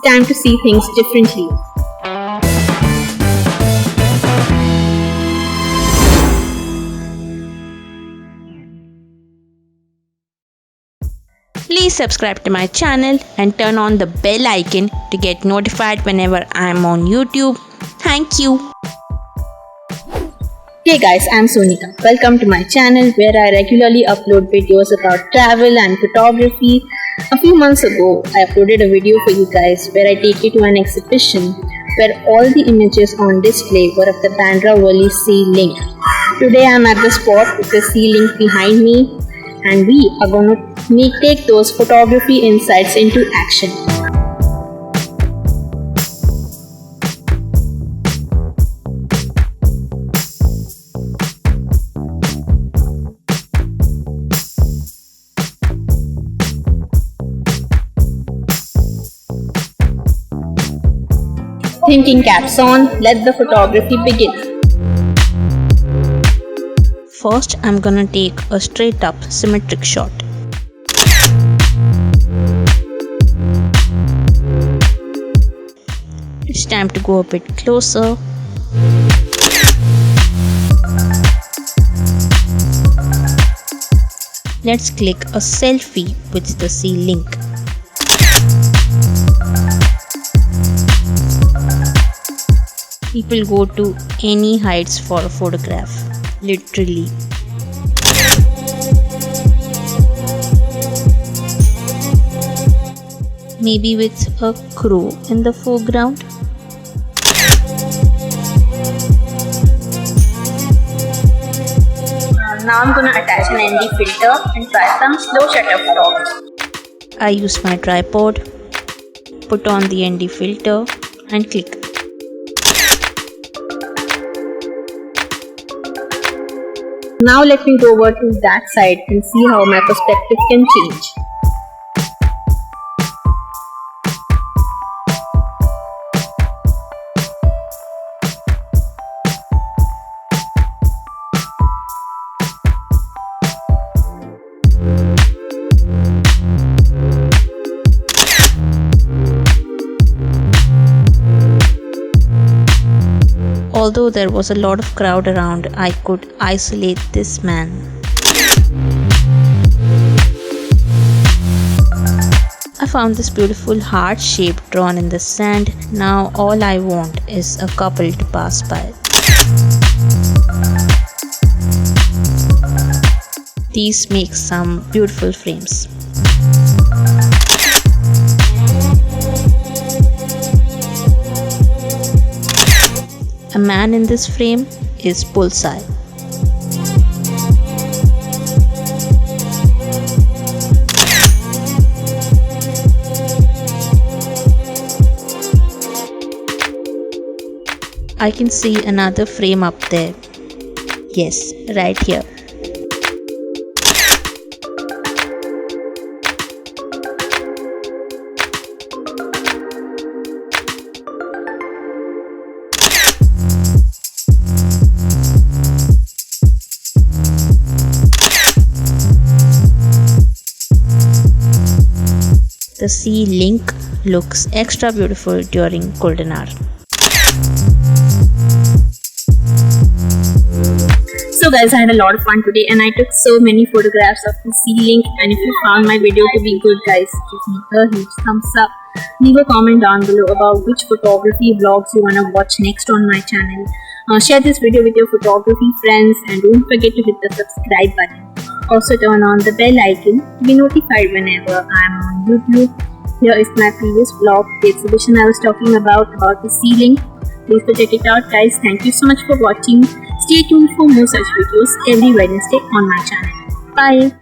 time to see things differently. Please subscribe to my channel and turn on the bell icon to get notified whenever I am on YouTube. Thank you. Hey guys, I'm Sonika. Welcome to my channel where I regularly upload videos about travel and photography. A few months ago, I uploaded a video for you guys where I take you to an exhibition where all the images on display were of the Bandra Worli Sea Link. Today I'm at the spot with the Sea Link behind me, and we are going to take those photography insights into action. Thinking caps on, let the photography begin. First, I'm gonna take a straight up symmetric shot. It's time to go a bit closer. Let's click a selfie with the Sea Link. People go to any heights for a photograph, literally. Maybe with a crow in the foreground. Now I'm gonna attach an ND filter and try some slow shutter photography. I use my tripod, put on the ND filter and click. Now let me go over to that side and see how my perspective can change. Although there was a lot of crowd around, I could isolate this man. I found this beautiful heart shape drawn in the sand. Now all I want is a couple to pass by. These make some beautiful frames. A man in this frame is Bullseye. I can see another frame up there. Yes, right here. The Sea Link looks extra beautiful during golden hour. So guys, I had a lot of fun today and I took so many photographs of the Sea Link, and if you found my video to be good guys, give me a huge thumbs up. Leave a comment down below about which photography vlogs you wanna watch next on my channel. Share this video with your photography friends and don't forget to hit the subscribe button. Also turn on the bell icon to be notified whenever I am on YouTube. Here is my previous vlog, the exhibition I was talking about the Sea Link. Please go check it out guys. Thank you so much for watching. Stay tuned for more such videos every Wednesday on my channel. Bye.